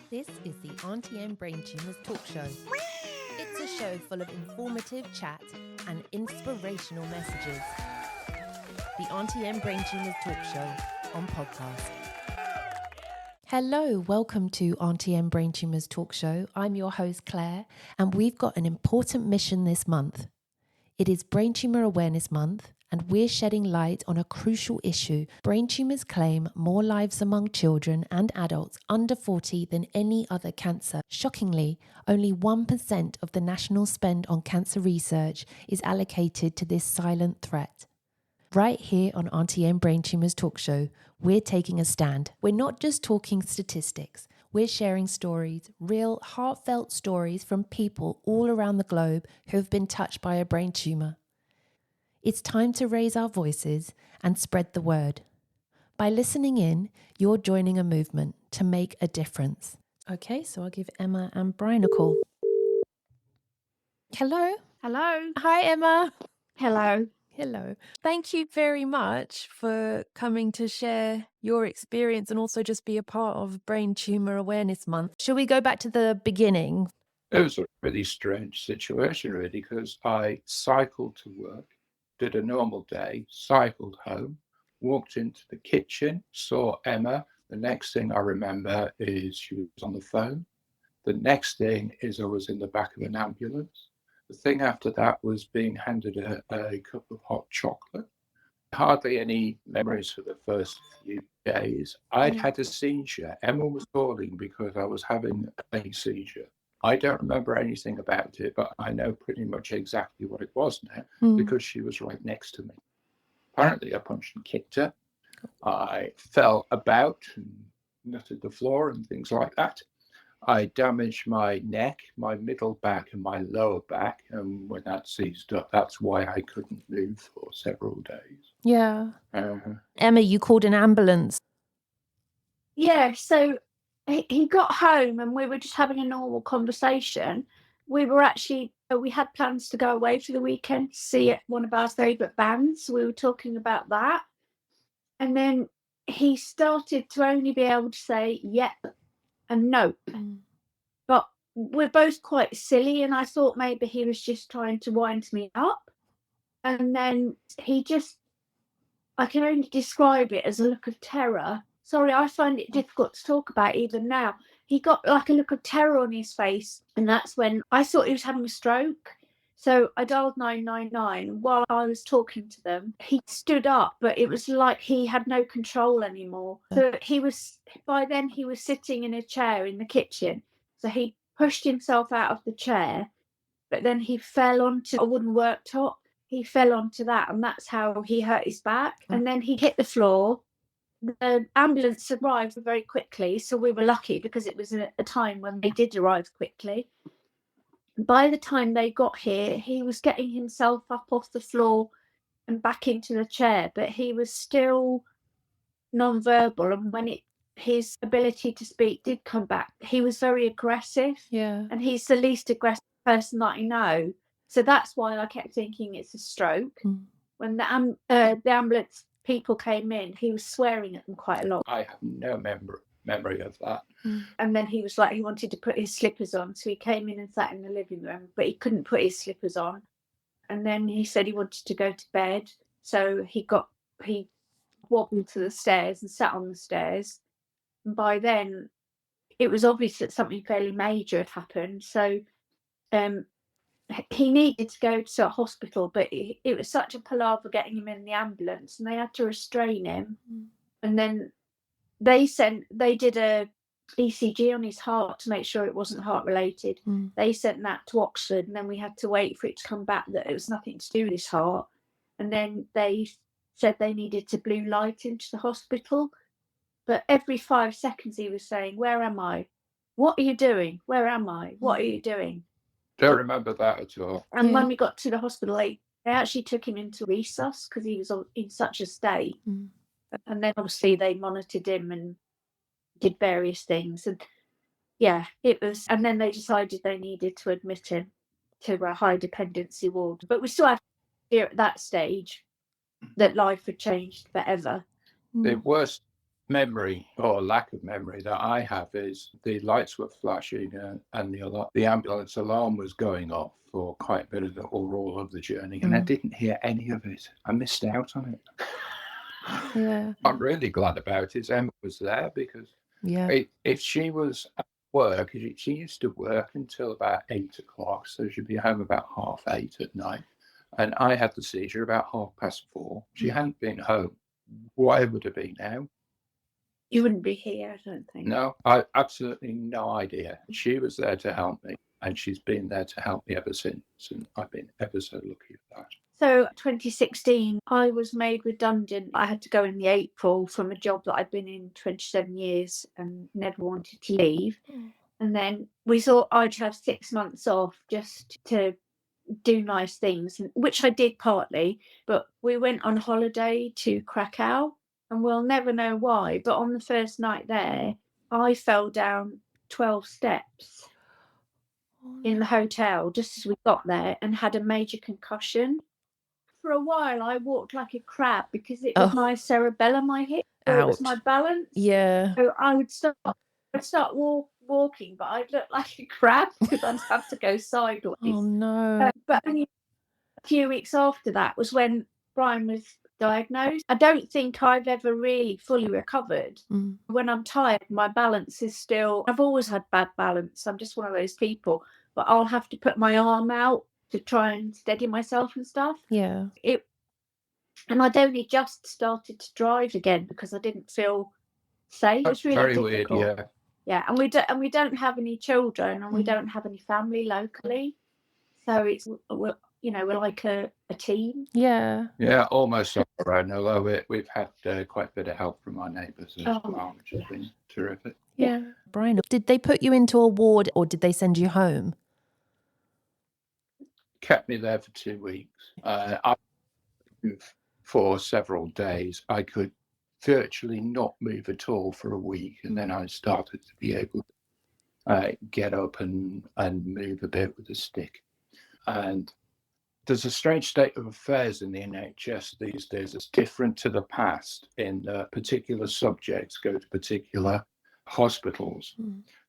This is the Aunty and Brain Tumours talk show. It's a show full of informative chat and inspirational messages. The Aunty and Brain Tumours talk show on podcast. Hello, welcome to Aunty and Brain Tumours talk show. I'm your host Claire, and we've got an important mission this month. It is Brain Tumour Awareness Month, and we're shedding light on a crucial issue. Brain tumours claim more lives among children and adults under 40 than any other cancer. Shockingly, only 1% of the national spend on cancer research is allocated to this silent threat. Right here on Aunty and Brain Tumours talk show, we're taking a stand. We're not just talking statistics. We're sharing stories, real, heartfelt stories from people all around the globe who have been touched by a brain tumour. It's time to raise our voices and spread the word. By listening in, you're joining a movement to make a difference. Okay, so I'll give Emma and Brian a call. Hello. Hello. Hi, Emma. Hello. Hello. Thank you very much for coming to share your experience and also just be a part of Brain Tumour Awareness Month. Shall we go back to the beginning? It was a really strange situation, really, because I cycled to work, did a normal day, cycled home, walked into the kitchen, saw Emma. The next thing I remember is she was on the phone. The next thing is I was in the back of an ambulance. The thing after that was being handed a cup of hot chocolate. Hardly any memories for the first few days. I'd had a seizure. Emma was calling because I was having a seizure. I don't remember anything about it, but I know pretty much exactly what it was now because she was right next to me. Apparently, I punched and kicked her. I fell about and nutted the floor and things like that. I damaged my neck, my middle back, and my lower back. And when that seized up, that's why I couldn't move for several days. Yeah. Emma, you called an ambulance. Yeah, so he got home and we were just having a normal conversation. We had plans to go away for the weekend to see one of our favourite bands. So we were talking about that. And then he started to only be able to say yep and no. But we're both quite silly, and I thought maybe he was just trying to wind me up. And then I can only describe it as a look of terror. Sorry, I find it difficult to talk about even now. He got like a look of terror on his face, and that's when I thought he was having a stroke. So I dialed 999. While I was talking to them, he stood up, but it was like he had no control anymore. So by then he was sitting in a chair in the kitchen. So he pushed himself out of the chair, but then he fell onto a wooden worktop. He fell onto that, and that's how he hurt his back. And then he hit the floor. The ambulance arrived very quickly, so we were lucky because it was a time when they did arrive quickly. By the time they got here, he was getting himself up off the floor and back into the chair, but he was still non-verbal. And when his ability to speak did come back, he was very aggressive. Yeah. And he's the least aggressive person that I know. So that's why I kept thinking it's a stroke. When the ambulance people came in, he was swearing at them quite a lot. I have no memory of that. And then he was like, he wanted to put his slippers on. So he came in and sat in the living room, but he couldn't put his slippers on. And then he said he wanted to go to bed. So he wobbled to the stairs and sat on the stairs. And by then, it was obvious that something fairly major had happened. So he needed to go to a hospital, but it was such a palaver getting him in the ambulance, and they had to restrain him. And then they did a ECG on his heart to make sure it wasn't heart related. They sent that to Oxford, and then we had to wait for it to come back that it was nothing to do with his heart. And then they said they needed to blue light into the hospital. But every 5 seconds he was saying, "Where am I? What are you doing? Where am I? What are you doing?" Don't remember that at all. And when we got to the hospital, they actually took him into resus because he was in such a state. And then obviously they monitored him and did various things. And yeah, it was. And then they decided they needed to admit him to a high dependency ward. But we still had fear at that stage that life had changed forever. The worst memory or lack of memory that I have is the lights were flashing and the ambulance alarm was going off for quite a bit of all of the journey, and I didn't hear any of it. I missed out on it. Yeah. I'm really glad about it. Emma was there because if she was at work, she used to work until about 8 o'clock, so she'd be home about 8:30 at night. And I had the seizure about 4:30. She hadn't been home. Where would it be now? You wouldn't be here, I don't think. No, I absolutely no idea. She was there to help me, and she's been there to help me ever since, and I've been ever so lucky for that. So 2016, I was made redundant. I had to go in the April from a job that I'd been in 27 years and never wanted to leave. And then we thought I'd have 6 months off just to do nice things, which I did partly, but we went on holiday to Krakow, and we'll never know why, but on the first night there, I fell down 12 steps in the hotel just as we got there and had a major concussion. For a while, I walked like a crab because it was my cerebellum I hit, so it was my balance. Yeah. So I would start walking, but I'd look like a crab because I'd have to go sideways. Oh no. But only a few weeks after that was when Brian was diagnosed. I don't think I've ever really fully recovered. When I'm tired, my balance is still, I've always had bad balance. I'm just one of those people, but I'll have to put my arm out to try and steady myself and stuff. Yeah. And I'd only just started to drive again because I didn't feel safe. It was really very difficult. weird, yeah. And we don't have any children, and we don't have any family locally, so we're like a team. Yeah. Yeah, almost on our own, although we've had quite a bit of help from our neighbours as well, which has been terrific. Yeah. Brian, did they put you into a ward or did they send you home? Kept me there for 2 weeks. I moved for several days. I could virtually not move at all for a week, and then I started to be able to get up and move a bit with a stick. And there's a strange state of affairs in the NHS these days. It's different to the past in particular subjects go to particular hospitals.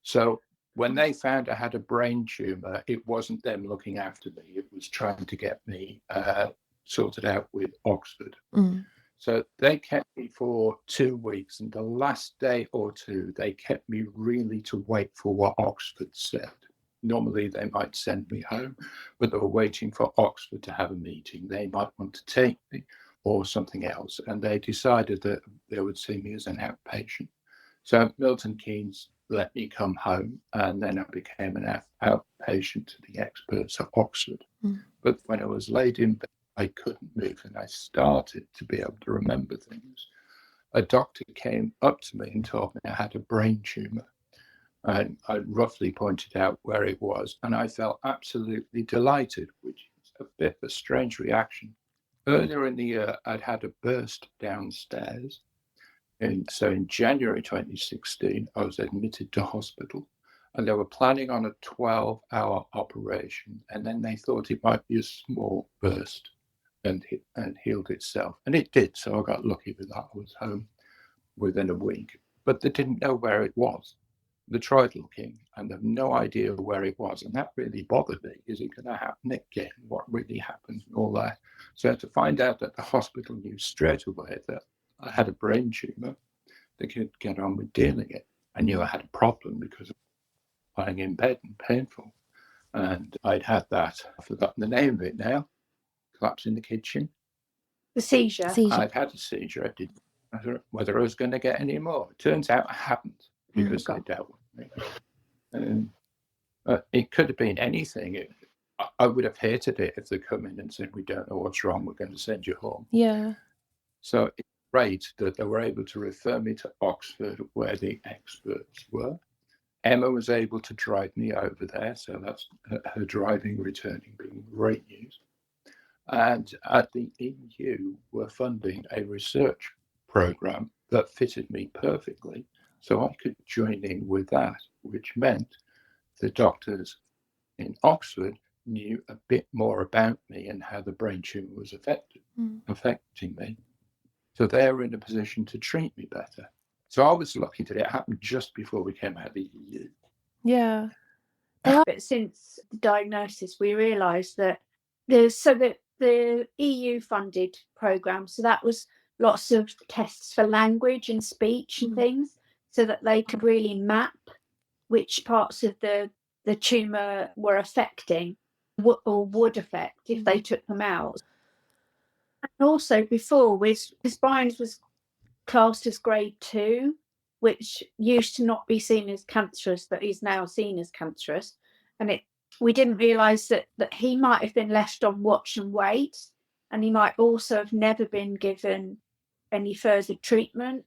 So when they found I had a brain tumour, it wasn't them looking after me. It was trying to get me sorted out with Oxford. So they kept me for 2 weeks, and the last day or two, they kept me really to wait for what Oxford said. Normally, they might send me home, but they were waiting for Oxford to have a meeting. They might want to take me or something else, and they decided that they would see me as an outpatient. So Milton Keynes let me come home, and then I became an outpatient to the experts at Oxford. But when I was laid in bed, I couldn't move, and I started to be able to remember things. A doctor came up to me and told me I had a brain tumour. And I roughly pointed out where it was, and I felt absolutely delighted, which is a bit of a strange reaction. Earlier in the year, I'd had a burst downstairs. And so in January 2016, I was admitted to hospital, and they were planning on a 12-hour operation, and then they thought it might be a small burst and healed itself. And it did, so I got lucky with that. I was home within a week, but they didn't know where it was. They tried looking, and they have no idea where it was, and that really bothered me. Is it going to happen again? What really happened and all that? So to find out that the hospital knew straight away that I had a brain tumour, they could get on with dealing it. I knew I had a problem because of lying in bed and painful. And I'd had that, I've forgotten the name of it now, collapse in the kitchen. The seizure. I'd had a seizure. I didn't know whether I was going to get any more. It turns out I haven't, because they dealt with me. It could have been anything. I would have hated it if they come in and said, we don't know what's wrong, we're going to send you home. Yeah. So it's great that they were able to refer me to Oxford, where the experts were. Emma was able to drive me over there, so that's her driving returning being great news. And at the EU were funding a research program that fitted me perfectly, so I could join in with that, which meant the doctors in Oxford knew a bit more about me and how the brain tumour was affecting me. So they were in a position to treat me better. So I was lucky that it happened just before we came out of the EU. Yeah. But since the diagnosis, we realised that the EU funded programme, so that was lots of tests for language and speech and things, so that they could really map which parts of the tumour were affecting or would affect if they took them out. And also before, because Brian's was classed as grade 2, which used to not be seen as cancerous, but is now seen as cancerous. And we didn't realise that he might have been left on watch and wait, and he might also have never been given any further treatment.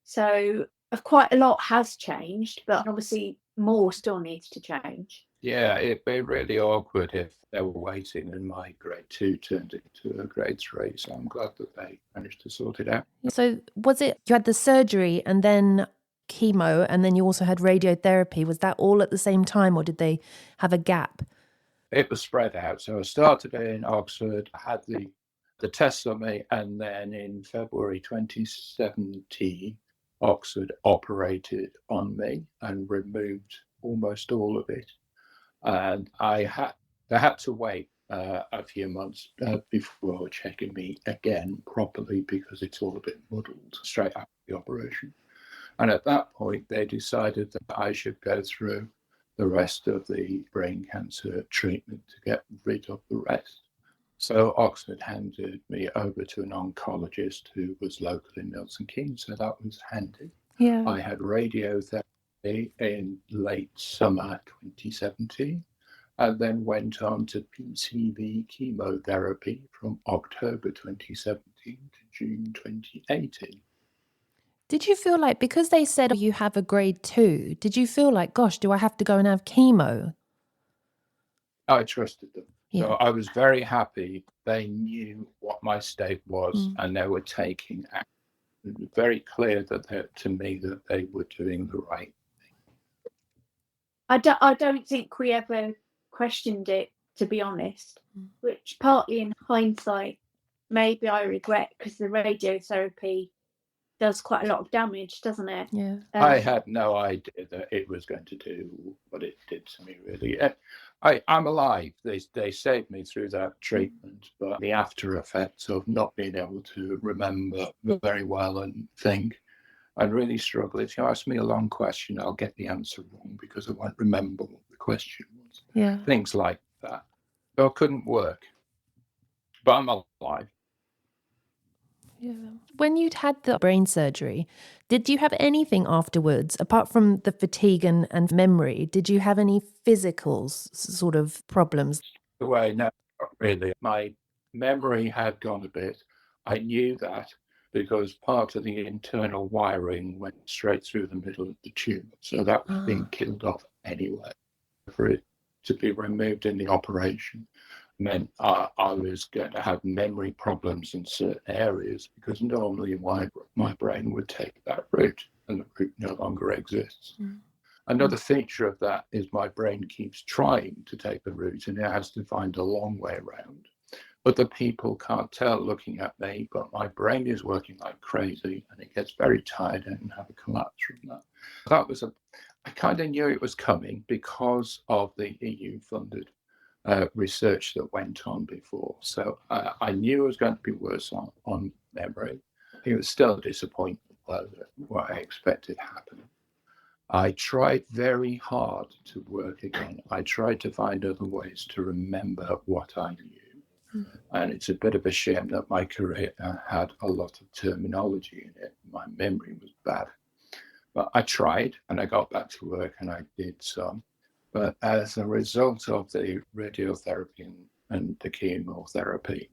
So quite a lot has changed, but obviously more still needs to change. Yeah, it'd be really awkward if they were waiting and my grade 2 turned into a grade 3. So I'm glad that they managed to sort it out. So was it you had the surgery and then chemo and then you also had radiotherapy? Was that all at the same time or did they have a gap? It was spread out. So I started in Oxford, I had the tests on me, and then in February 2017, Oxford operated on me and removed almost all of it. And they had to wait a few months before checking me again properly because it's all a bit muddled straight after the operation. And at that point, they decided that I should go through the rest of the brain cancer treatment to get rid of the rest. So Oxford handed me over to an oncologist who was local in Milton Keynes, so that was handy. Yeah. I had radiotherapy in late summer 2017 and then went on to PCV chemotherapy from October 2017 to June 2018. Did you feel like, because they said you have a grade 2, did you feel like, gosh, do I have to go and have chemo? I trusted them. Yeah. So I was very happy they knew what my state was and they were taking action. It was very clear to me that they were doing the right thing. I don't think we ever questioned it, to be honest, which partly in hindsight, maybe I regret, because the radiotherapy does quite a lot of damage, doesn't it? Yeah. I had no idea that it was going to do what it did to me, really. I'm alive. They saved me through that treatment, but the after effects of not being able to remember very well and think, I really struggle. If you ask me a long question, I'll get the answer wrong because I won't remember what the question was. Yeah. Things like that. So it couldn't work. But I'm alive. Yeah. When you'd had the brain surgery, did you have anything afterwards, apart from the fatigue and memory? Did you have any physical sort of problems? No, not really. My memory had gone a bit. I knew that because part of the internal wiring went straight through the middle of the tumour. So that was being killed off anyway. For it to be removed in the operation meant I was going to have memory problems in certain areas because normally my brain would take that route and the route no longer exists. Another feature of that is my brain keeps trying to take the route and it has to find a long way around. Other people can't tell looking at me, but my brain is working like crazy and it gets very tired and have a collapse from that. I kind of knew it was coming because of the EU funded research that went on before. So I knew it was going to be worse on memory. It was still a disappointment though that what I expected happened. I tried very hard to work again. I tried to find other ways to remember what I knew. And it's a bit of a shame that my career had a lot of terminology in it. My memory was bad. But I tried and I got back to work and I did some. But as a result of the radiotherapy and the chemotherapy,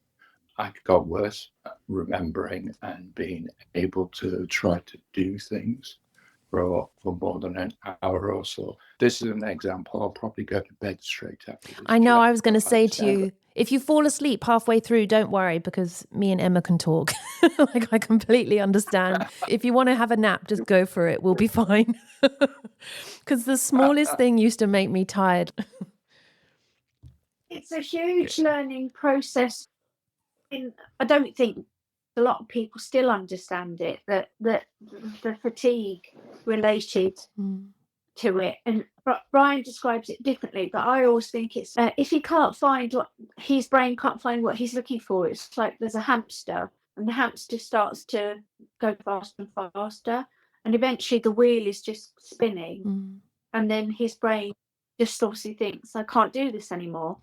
I got worse at remembering and being able to try to do things for more than an hour or so. This is an example. I'll probably go to bed straight after this. I know, I was going to say to you, if you fall asleep halfway through, don't worry, because me and Emma can talk. Like, I completely understand. If you want to have a nap, just go for it. We'll be fine. Because the smallest thing used to make me tired. It's a huge learning process. I don't think a lot of people still understand it, that the fatigue related to it. And Brian describes it differently, but I always think it's if he can't find what his brain can't find what he's looking for, it's like there's a hamster, and the hamster starts to go faster and faster, and eventually the wheel is just spinning, and then his brain just obviously thinks, I can't do this anymore,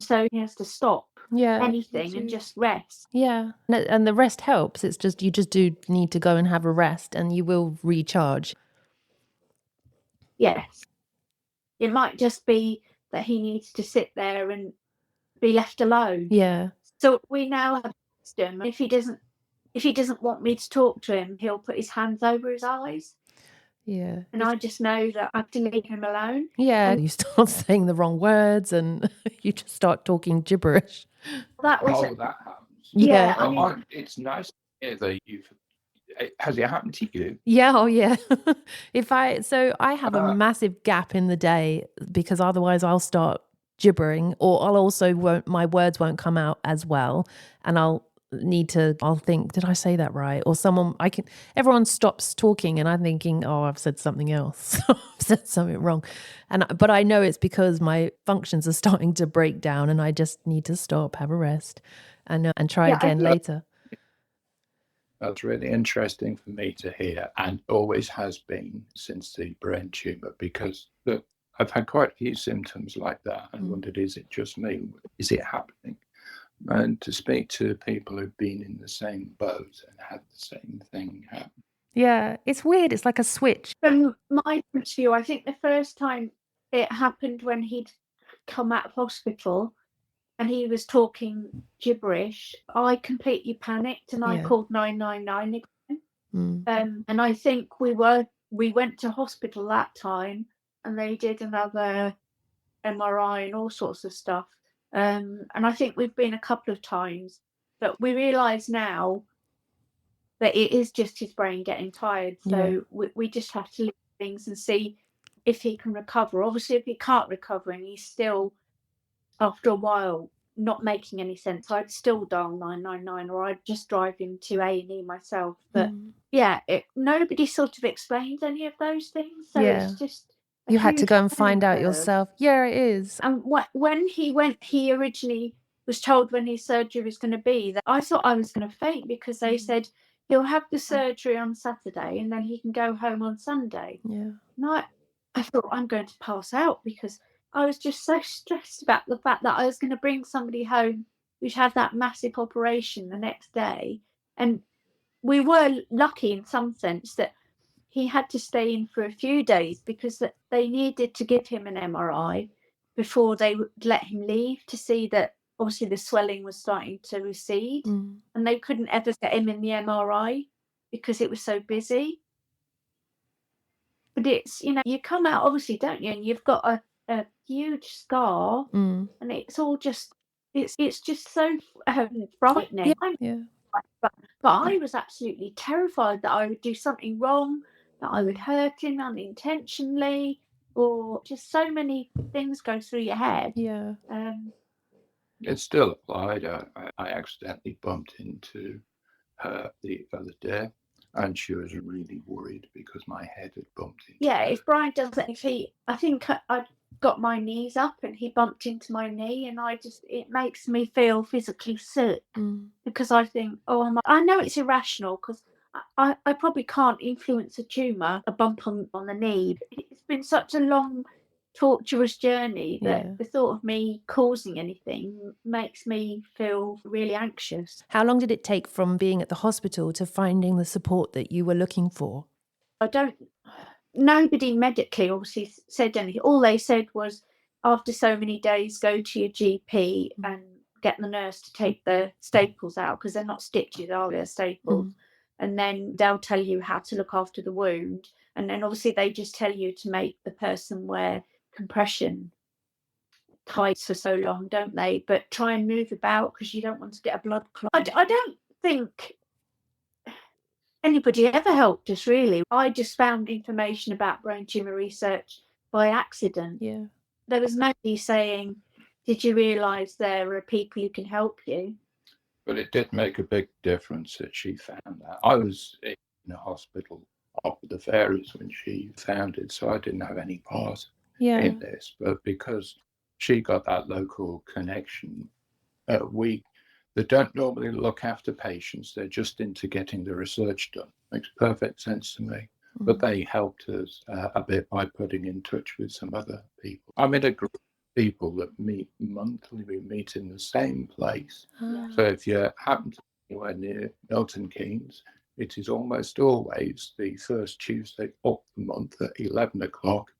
so he has to stop anything and just rest. And the rest helps. It's just you just do need to go and have a rest, and you will recharge. Yes, it might just be that he needs to sit there and be left alone. So we now have a system. If he doesn't want me to talk to him, he'll put his hands over his eyes. And I just know that I have to leave him alone. You start saying the wrong words and you just start talking gibberish. That happens. I mean, it's nice to hear that has it happened to you? I have a massive gap in the day, because otherwise I'll start gibbering, or my words won't come out as well, and I'll think, did I say that right? Or everyone stops talking and I'm thinking, oh, I've said something else. I've said something wrong. But I know it's because my functions are starting to break down, and I just need to stop, have a rest, and try again later. That's really interesting for me to hear, and always has been since the brain tumour, because I've had quite a few symptoms like that and wondered, is it just me? Is it happening? And to speak to people who've been in the same boat and had the same thing happen. Yeah, it's weird. It's like a switch. From my point of view, I think the first time it happened when he'd come out of hospital and he was talking gibberish, I completely panicked and I called 999 again. And I think we went to hospital that time, and they did another MRI and all sorts of stuff. And I think we've been a couple of times, but we realise now that it is just his brain getting tired. So we just have to look at things and see if he can recover. Obviously, if he can't recover and he's still, after a while, not making any sense, I'd still dial 999, or I'd just drive him to A&E myself. But nobody sort of explains any of those things. So it's just you had to go and find out yourself. Yeah, it is. And when he went, he originally was told when his surgery was going to be, that I thought I was going to faint, because they said he'll have the surgery on Saturday and then he can go home on Sunday. And I thought, I'm going to pass out, because I was just so stressed about the fact that I was going to bring somebody home who'd had that massive operation the next day. And we were lucky in some sense that he had to stay in for a few days, because they needed to give him an MRI before they would let him leave, to see that obviously the swelling was starting to recede. And they couldn't ever get him in the MRI because it was so busy. But it's, you come out, obviously, don't you? And you've got a huge scar, and it's all just, it's just so frightening. But I was absolutely terrified that I would do something wrong, that I would hurt him unintentionally, or just so many things go through your head. It still applied. I accidentally bumped into her the other day, and she was really worried because my head had bumped into her. If Brian does it, I think I got my knees up and he bumped into my knee, and it makes me feel physically sick, because I think, I know it's irrational, because I probably can't influence a tumour, a bump on the knee. It's been such a long, torturous journey that the thought of me causing anything makes me feel really anxious. How long did it take from being at the hospital to finding the support that you were looking for? Nobody medically obviously said anything. All they said was, after so many days, go to your GP and get the nurse to take the staples out, because they're not stitches, are they? Staples. And then they'll tell you how to look after the wound. And then obviously they just tell you to make the person wear compression tights for so long, don't they? But try and move about, because you don't want to get a blood clot. I don't think anybody ever helped us, really. I just found information about brain tumour research by accident. There was nobody saying, did you realise there are people who can help you? But it did make a big difference that she found that. I was in a hospital up with the fairies when she found it, so I didn't have any part in this. But because she got that local connection, they don't normally look after patients. They're just into getting the research done. Makes perfect sense to me. But they helped us a bit by putting in touch with some other people. I'm in a group of people that meet monthly. We meet in the same place. So if you happen to be anywhere near Milton Keynes, it is almost always the first Tuesday of the month at 11 o'clock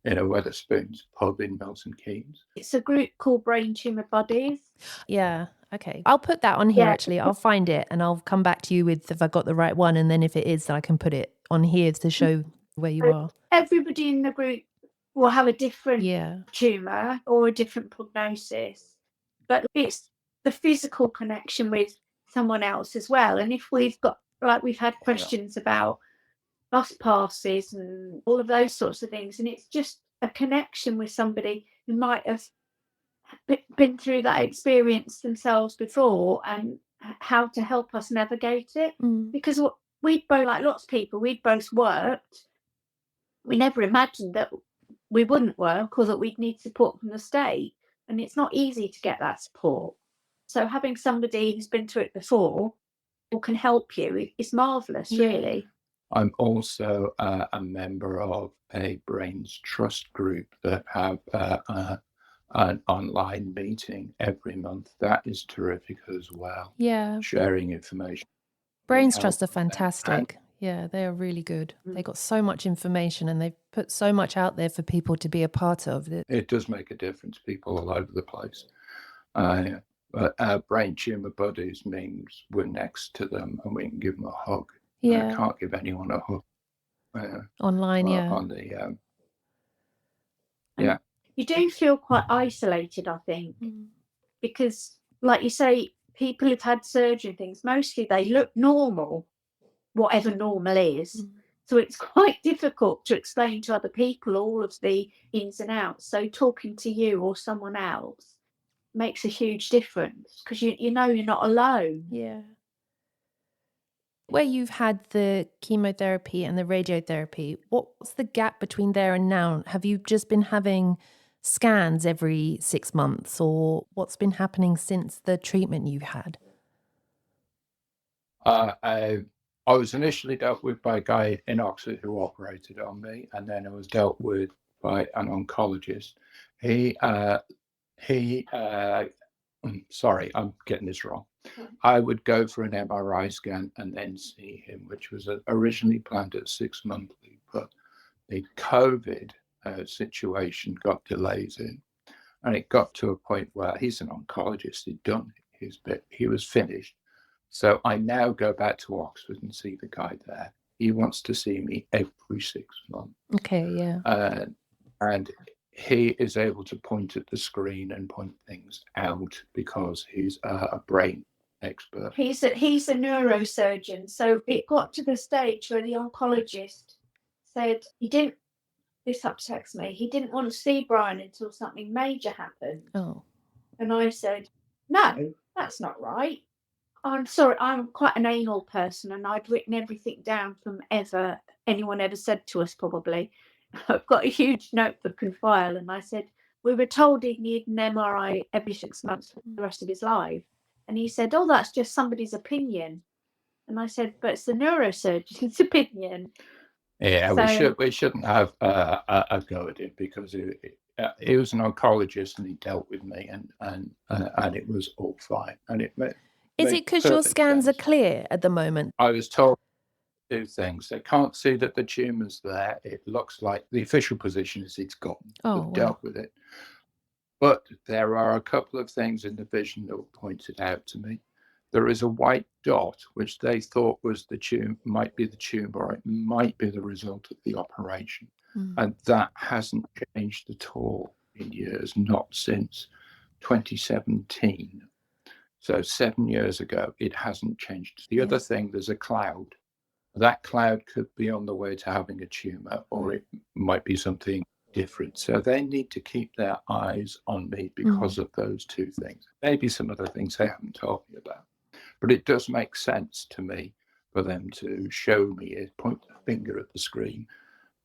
in a Wetherspoons pub in Milton Keynes. It's a group called Brain Tumour Buddies. Yeah. Okay. I'll put that on here, actually. I'll find it and I'll come back to you with if I got the right one. And then if it is, I can put it on here to show where you are. Everybody in the group will have a different tumour or a different prognosis. But it's the physical connection with someone else as well. And if we've got, like, we've had questions about bus passes and all of those sorts of things, and it's just a connection with somebody who might have been through that experience themselves before and how to help us navigate it. Because we'd both, like lots of people, we'd both worked. We never imagined that we wouldn't work or that we'd need support from the state, and it's not easy to get that support. So having somebody who's been through it before or can help you is marvellous, really. I'm also a member of a Brains Trust group that have an online meeting every month. That is terrific as well. Yeah. Sharing information. Brains Trust are fantastic. Yeah, they are really good. They got so much information and they've put so much out there for people to be a part of. It does make a difference. People all over the place. But our Brain Tumour Buddies means we're next to them and we can give them a hug. Yeah. I can't give anyone a hug. Online, On the, You do feel quite isolated, I think, because, like you say, people who've had surgery and things, mostly they look normal, whatever normal is. So it's quite difficult to explain to other people all of the ins and outs. So talking to you or someone else makes a huge difference because you know you're not alone. Yeah. Where you've had the chemotherapy and the radiotherapy, what's the gap between there and now? Have you just been having scans every 6 months, or what's been happening since the treatment you've had? I was initially dealt with by a guy in Oxford who operated on me, and then I was dealt with by an oncologist. Sorry, I'm getting this wrong. I would go for an MRI scan and then see him, which was originally planned at 6 monthly, but the COVID situation got delays in, and it got to a point where he's an oncologist. He'd done his bit. He was finished. So I now go back to Oxford and see the guy there. He wants to see me every 6 months. Okay, yeah. And he is able to point at the screen and point things out because he's a brain expert. He's a neurosurgeon. So it got to the stage where the oncologist said this upsets me. He didn't want to see Brian until something major happened. Oh. And I said, no, that's not right. I'm sorry, I'm quite an anal person and I'd written everything down from anyone ever said to us, probably. I've got a huge notebook and file, and I said, we were told he'd need an MRI every 6 months for the rest of his life. And he said, oh, that's just somebody's opinion. And I said, but it's the neurosurgeon's opinion. Yeah, so, we shouldn't have a go at it because he was an oncologist and he dealt with me and it was all fine. And is it because your scans are clear at the moment? I was told 2 things. They can't see that the tumour's there. It looks like the official position is it's gone. We've dealt with it. But there are a couple of things in the vision that were pointed out to me. There is a white dot, which they thought was might be the tumour, or it might be the result of the operation. And that hasn't changed at all in years, not since 2017. So 7 years ago, it hasn't changed. The other thing, there's a cloud. That cloud could be on the way to having a tumour, or it might be something different. So they need to keep their eyes on me because of those 2 things. Maybe some other things they haven't told me about. But it does make sense to me for them to show me it, point the finger at the screen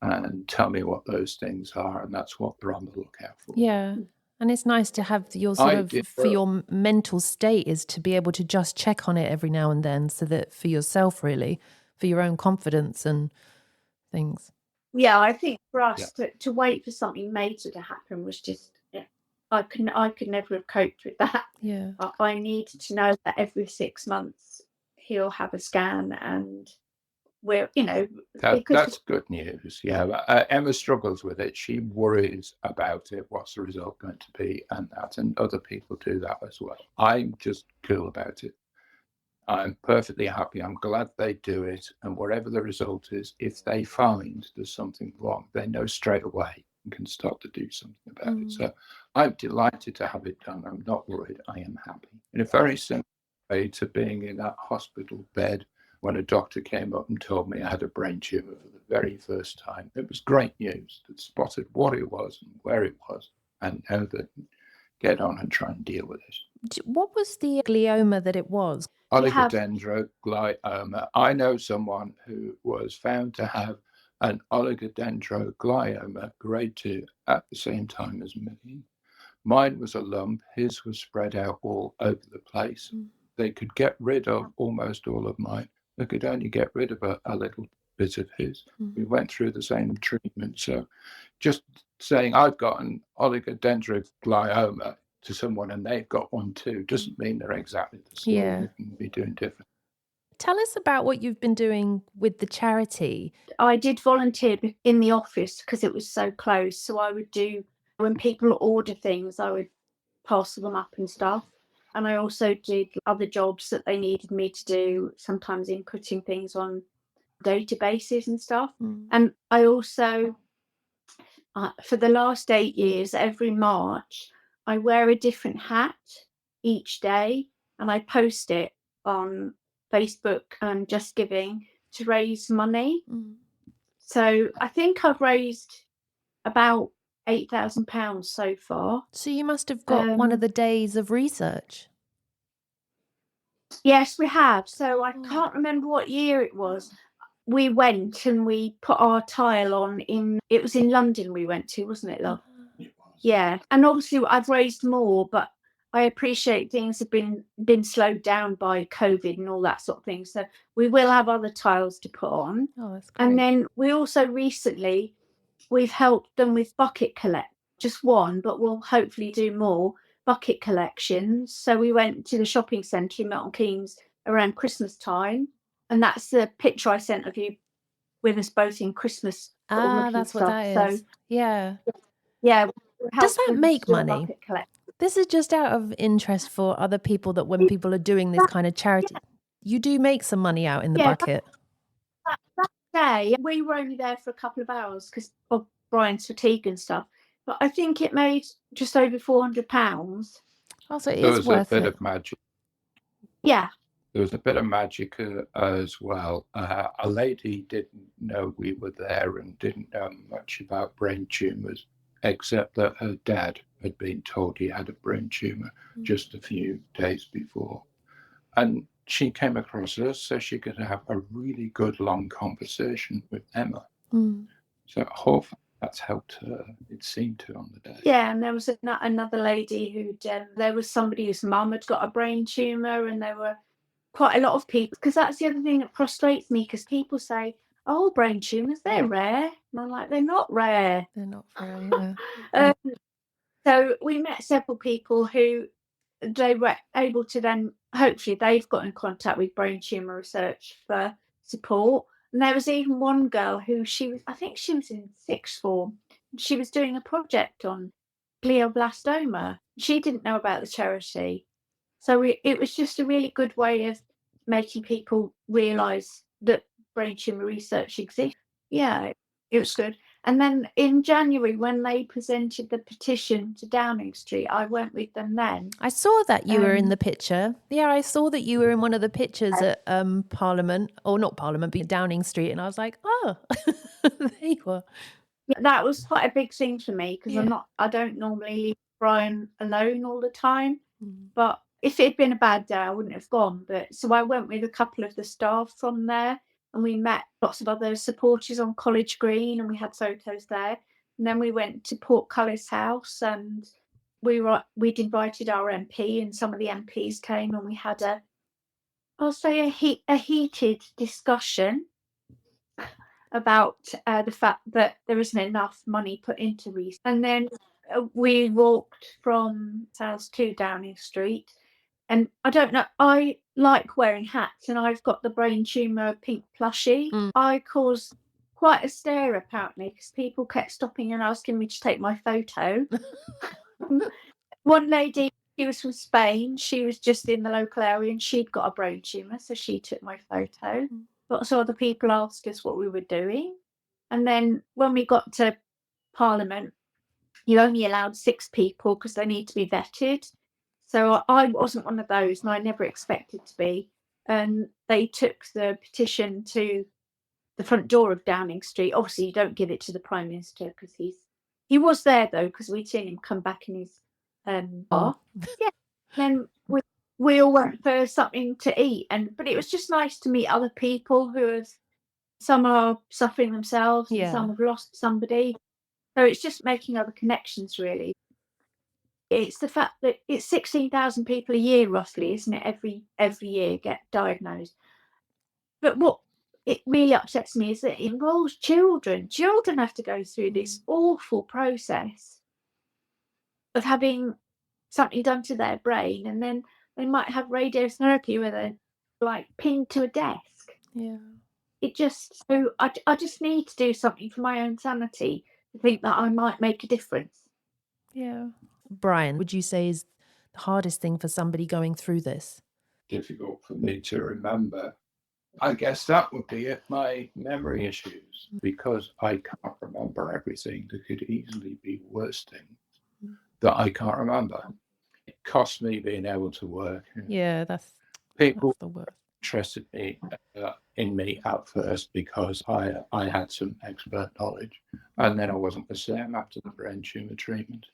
and tell me what those things are, and that's what they're on the lookout for. Yeah. And it's nice to have your sort of, for your mental state, is to be able to just check on it every now and then, so that for yourself, really, for your own confidence and things. Yeah, I think for us to wait for something major to happen was just, I could never have coped with that. Yeah. I needed to know that every 6 months he'll have a scan, and we're, that's good news. Yeah, Emma struggles with it. She worries about it. What's the result going to be, and other people do that as well. I'm just cool about it. I'm perfectly happy. I'm glad they do it, and whatever the result is, if they find there's something wrong, they know straight away and can start to do something about it. So I'm delighted to have it done. I'm not worried. I am happy. In a very simple way to being in that hospital bed when a doctor came up and told me I had a brain tumour for the very first time. It was great news. That spotted what it was and where it was, and how to get on and try and deal with it. What was the glioma that it was? Oligodendroglioma. I know someone who was found to have an oligodendroglioma grade 2 at the same time as me. Mine was a lump. His was spread out all over the place. They could get rid of almost all of mine. They could only get rid of a little bit of his. We went through the same treatment. So just saying I've got an oligodendroglioma to someone and they've got one too doesn't mean they're exactly the same. Yeah. They can be doing different. Tell us about what you've been doing with the charity. I did volunteer in the office because it was so close. So I would do, when people order things, I would parcel them up and stuff. And I also did other jobs that they needed me to do, sometimes inputting things on databases and stuff. And I also, for the last 8 years, every March, I wear a different hat each day, and I post it on Facebook and Just Giving to raise money. So I think I've raised about £8,000 so far. So you must have got one of the days of research. Yes, we have. So I can't remember what year it was. We went and we put our tile on it was in London we went to, wasn't it, love? Yeah. And obviously I've raised more, but I appreciate things have been slowed down by COVID and all that sort of thing. So we will have other tiles to put on. Oh, that's great. And then we also recently, we've helped them with bucket collect, just one, but we'll hopefully do more bucket collections. So we went to the shopping centre in Milton Keynes around Christmas time. And that's the picture I sent of you with us both in Christmas. That's what that is. So, yeah. Yeah. Does that make money? This is just out of interest for other people, that when people are doing this kind of charity, you do make some money out in the bucket. That day, we were only there for a couple of hours because of Brian's fatigue and stuff. But I think it made just over £400. Also, it is worth it. There was a bit of magic. Yeah. There was a bit of magic as well. A lady didn't know we were there and didn't know much about brain tumours, except that her dad had been told he had a brain tumour just a few days before. And she came across us so she could have a really good long conversation with Emma. So hopefully that's helped her, it seemed to, on the day. Yeah, and there was another lady there was somebody whose mum had got a brain tumour, and there were quite a lot of people, because that's the other thing that frustrates me, because people say, oh, brain tumours, they're rare. And I'm like, they're not rare. They're not rare, yeah. So we met several people who they were able to then, hopefully they've got in contact with Brain Tumour Research for support. And there was even one girl who I think she was in sixth form. She was doing a project on glioblastoma. She didn't know about the charity. So it was just a really good way of making people realise that brain tumour research exists. Yeah, it was good. And then in January, when they presented the petition to Downing Street, I went with them then. I saw that you were in the picture. Yeah, I saw that you were in one of the pictures at Parliament, or not Parliament, but Downing Street. And I was like, oh, there you were. Yeah, that was quite a big thing for me, because I don't normally leave Brian alone all the time. But if it had been a bad day, I wouldn't have gone. But so I went with a couple of the staff from there, and we met lots of other supporters on College Green, and we had photos there. And then we went to Portcullis House, and we'd invited our MP, and some of the MPs came, and we had I'll say a heated discussion about the fact that there isn't enough money put into research. And then we walked from South to Downing Street. And I don't know, I like wearing hats, and I've got the brain tumour pink plushie. I caused quite a stir apparently, because people kept stopping and asking me to take my photo. One lady, she was from Spain, she was just in the local area, and she'd got a brain tumour, so she took my photo. Lots of other people asked us what we were doing. And then when we got to Parliament, you only allowed 6 people because they need to be vetted. So I wasn't one of those, and I never expected to be. And they took the petition to the front door of Downing Street. Obviously, you don't give it to the Prime Minister because he was there though, because we'd seen him come back in his car. Yeah. Then we all went for something to eat, but it was just nice to meet other people some are suffering themselves, and some have lost somebody. So it's just making other connections, really. It's the fact that it's 16,000 people a year, roughly, isn't it? Every year get diagnosed. But what it really upsets me is that it involves children. Children have to go through this awful process of having something done to their brain, and then they might have radiotherapy where they're like pinned to a desk. Yeah. So I just need to do something for my own sanity to think that I might make a difference. Yeah. Brian, would you say is the hardest thing for somebody going through this? Difficult for me to remember. I guess that would be it, my memory issues, because I can't remember everything. There could easily be worse things that I can't remember. It cost me being able to work. Yeah, that's People the worst. interested in me at first because I had some expert knowledge, and then I wasn't the same after the brain tumour treatment.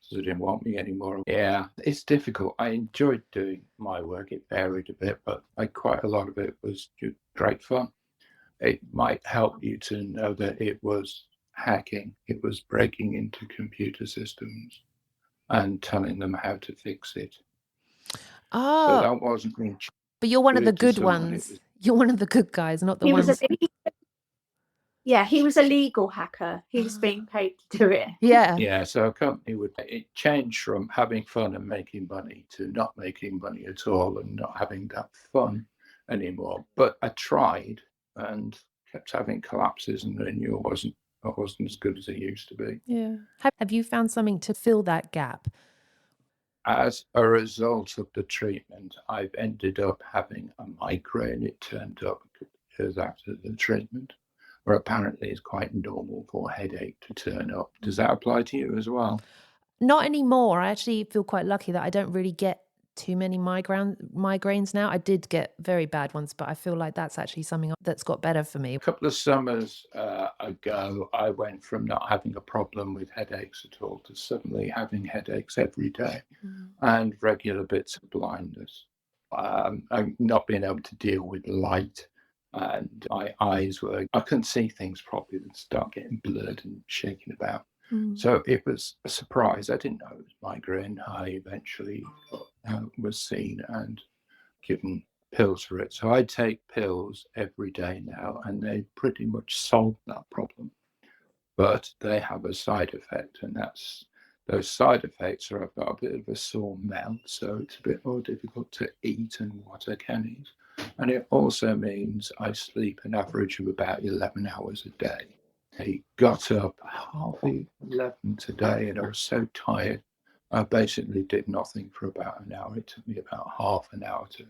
So they didn't want me anymore. Yeah, it's difficult. I enjoyed doing my work. It varied a bit, but quite a lot of it was great fun. It might help you to know that it was hacking. It was breaking into computer systems and telling them how to fix it. So that wasn't me. But you're one of the good ones. You're one of the good guys, not the ones. Yeah, he was a legal hacker. He was being paid to do it. Yeah, so a company it changed from having fun and making money to not making money at all and not having that fun anymore. But I tried and kept having collapses, and I knew I wasn't as good as it used to be. Yeah. Have you found something to fill that gap? As a result of the treatment, I've ended up having a migraine. It turned up a couple of years after the treatment, where apparently it's quite normal for a headache to turn up. Does that apply to you as well? Not anymore. I actually feel quite lucky that I don't really get too many migraines now. I did get very bad ones, but I feel like that's actually something that's got better for me. A couple of summers ago, I went from not having a problem with headaches at all to suddenly having headaches every day and regular bits of blindness. And not being able to deal with light, and my eyes I couldn't see things properly and start getting blurred and shaking about. So it was a surprise. I didn't know it was migraine. I eventually was seen and given pills for it. So I take pills every day now, and they pretty much solve that problem. But they have a side effect, and those side effects are I've got a bit of a sore mouth, so it's a bit more difficult to eat and what I can eat. And it also means I sleep an average of about 11 hours a day. I got up 11:30 today, and I was so tired. I basically did nothing for about an hour. It took me about half an hour to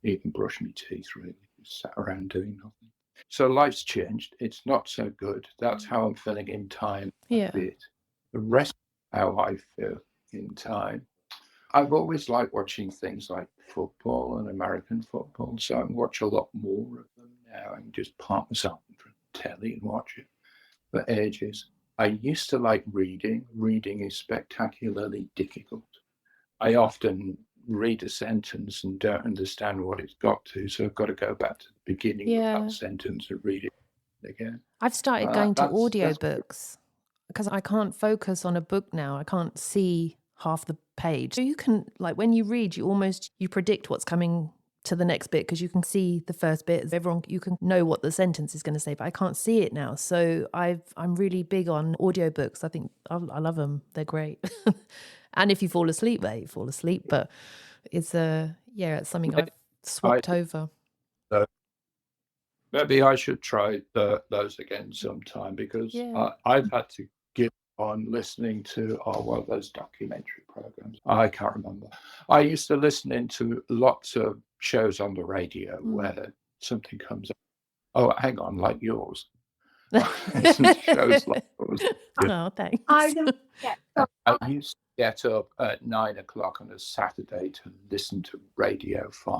even brush my teeth, really. Just sat around doing nothing. So life's changed. It's not so good. That's how I'm feeling in time a bit. The rest of how I feel in time. I've always liked watching things like football and American football, so I watch a lot more of them now and just park myself in front of the telly and watch it for ages. I used to like reading. Reading is spectacularly difficult. I often read a sentence and don't understand what it's got to, so I've got to go back to the beginning of that sentence and read it again. I've started going to audiobooks because I can't focus on a book now. I can't see half the page. So you can, like, when you read, you predict what's coming to the next bit because you can see the first bit. You can know what the sentence is going to say, but I can't see it now. So I'm really big on audiobooks. I think I love them. They're great. And if you fall asleep, you fall asleep. But it's it's something I've swapped over. Maybe I should try those again sometime, because I've had to give on listening to those documentary programs. I can't remember. I used to listen into lots of shows on the radio where something comes up. Oh, hang on, like yours. Listen to shows like yours. Oh, thanks. I used to get up at 9 o'clock on a Saturday to listen to Radio 5.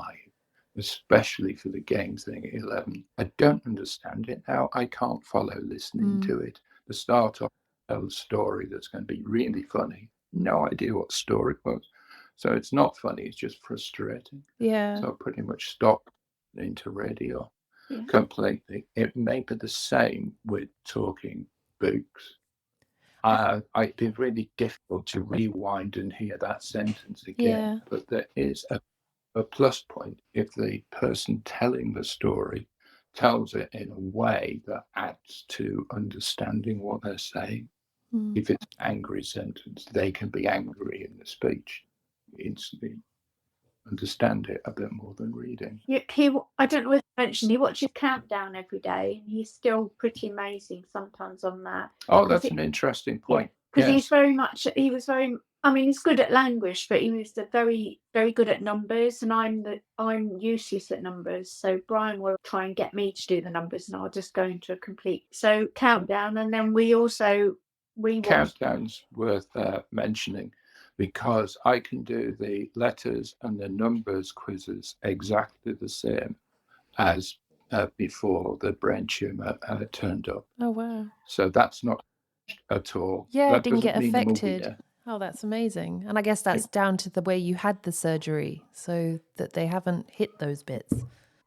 Especially for the game thing at 11. I don't understand it now. I can't follow listening to it. The start of a story that's going to be really funny. No idea what story it was. So it's not funny, it's just frustrating. Yeah. So I pretty much stopped listening to radio completely. It may be the same with talking books. It'd be really difficult to rewind and hear that sentence again. But there is a plus point if the person telling the story tells it in a way that adds to understanding what they're saying. If it's an angry sentence, they can be angry in the speech. Instantly understand it a bit more than reading. I don't know if I mentioned, he watches Countdown every day, and he's still pretty amazing sometimes on that. Oh, that's an interesting point. Because he's he's good at language, but he was very, very good at numbers, and I'm useless at numbers. So Brian will try and get me to do the numbers, and I'll just go into a complete. So Countdown, and then we Countdown's worth mentioning, because I can do the letters and the numbers quizzes exactly the same as before the brain tumour turned up. Oh wow! So that's not at all. Yeah, that it didn't get affected. Oh, that's amazing. And I guess that's down to the way you had the surgery, so that they haven't hit those bits.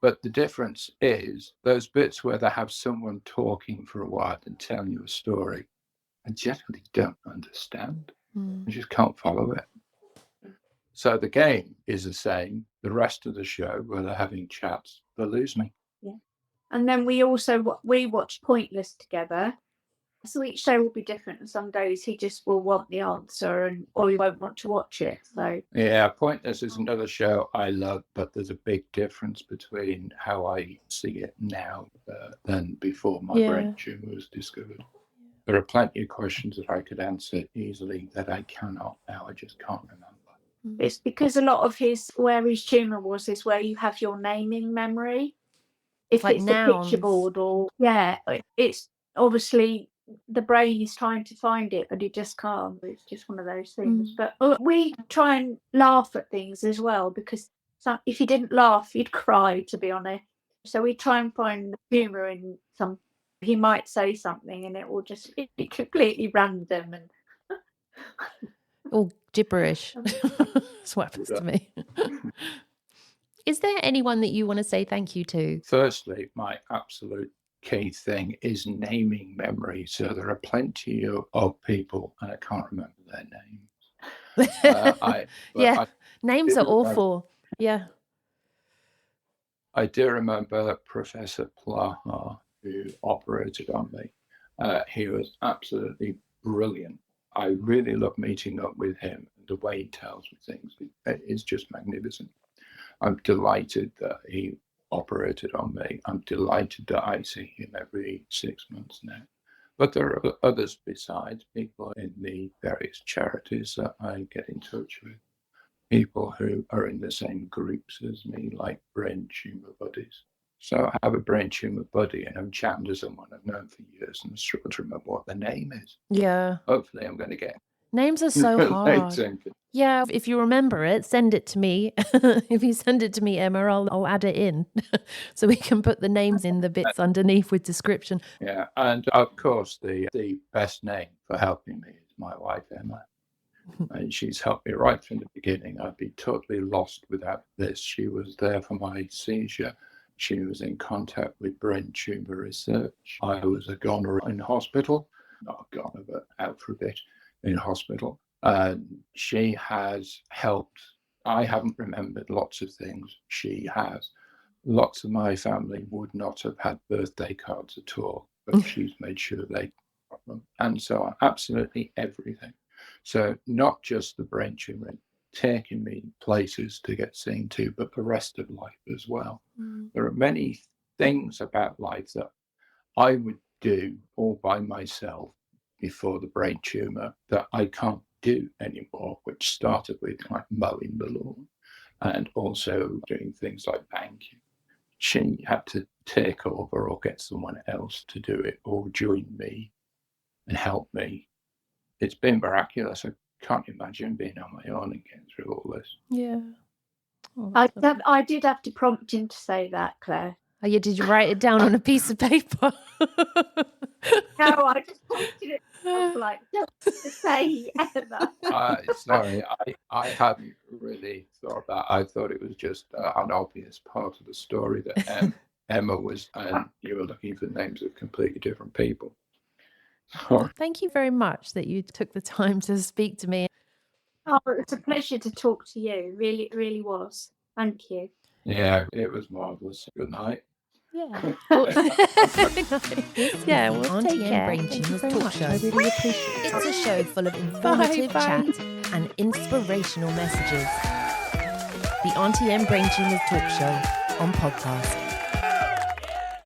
But the difference is those bits where they have someone talking for a while and telling you a story, I generally don't understand. I just can't follow it. So the game is the same. The rest of the show, where they're having chats, they lose me. Yeah. And then we watch Pointless together. So each show will be different, and some days he just will want the answer, or he won't want to watch it. So yeah, Pointless is another show I love, but there's a big difference between how I see it now than before my brain tumour was discovered. There are plenty of questions that I could answer easily that I cannot now. I just can't remember. It's because a lot of where his tumour was is where you have your naming memory. If like it's nouns. a picture board it's obviously the brain is trying to find it, but it just can't. It's just one of those things. But we try and laugh at things as well, because if you didn't laugh, you'd cry, to be honest. So we try and find the humour in some. He might say something and it will just be completely random and all gibberish. That's what happens to me. Is there anyone that you want to say thank you to? Firstly, my absolute key thing is naming memory. So there are plenty of people, and I can't remember their names. Names are awful. Yeah. I do remember Professor Plaha, who operated on me. He was absolutely brilliant. I really love meeting up with him. The way he tells me things is just magnificent. I'm delighted that he operated on me. I'm delighted that I see him every 6 months now. But there are others besides, people in the various charities that I get in touch with, people who are in the same groups as me, like brain tumour buddies. So I have a brain tumour buddy, and I'm chatting to someone I've known for years and I struggle to remember what their name is. Yeah. Hopefully I'm going to get names are so hard. Yeah, if you remember it, send it to me. If you send it to me, Emma, I'll add it in so we can put the names in the bits underneath with description. Yeah, and of course the best name for helping me is my wife, Emma. And she's helped me right from the beginning. I'd be totally lost without this. She was there for my seizure. She was in contact with brain tumour research. I was a goner in hospital, not a goner, but out for a bit in hospital. And she has helped. I haven't remembered lots of things. She has. Lots of my family would not have had birthday cards at all, but she's made sure they got them. And so on, absolutely everything. So not just the brain tumour taking me places to get seen to, but the rest of life as well. There are many things about life that I would do all by myself before the brain tumour that I can't do anymore, which started with like mowing the lawn and also doing things like banking. She had to take over or get someone else to do it or join me and help me. It's been miraculous. I can't imagine being on my own and getting through all this. Yeah. I did have to prompt him to say that, Claire. Oh, yeah, did you write it down on a piece of paper? No, I just pointed it up like, don't say Emma. Sorry, I hadn't really thought that. I thought it was just an obvious part of the story that Emma was, and you were looking for names of completely different people. Thank you very much that you took the time to speak to me. Oh, it's a pleasure to talk to you. Really, it really was. Thank you. Yeah, it was marvellous. Good night. Yeah. Yeah, well, Aunty and Brain Tumours Talk Show. I really appreciate it. It's a show full of informative chat and inspirational messages. The Aunty and Brain Tumours Talk Show on podcast.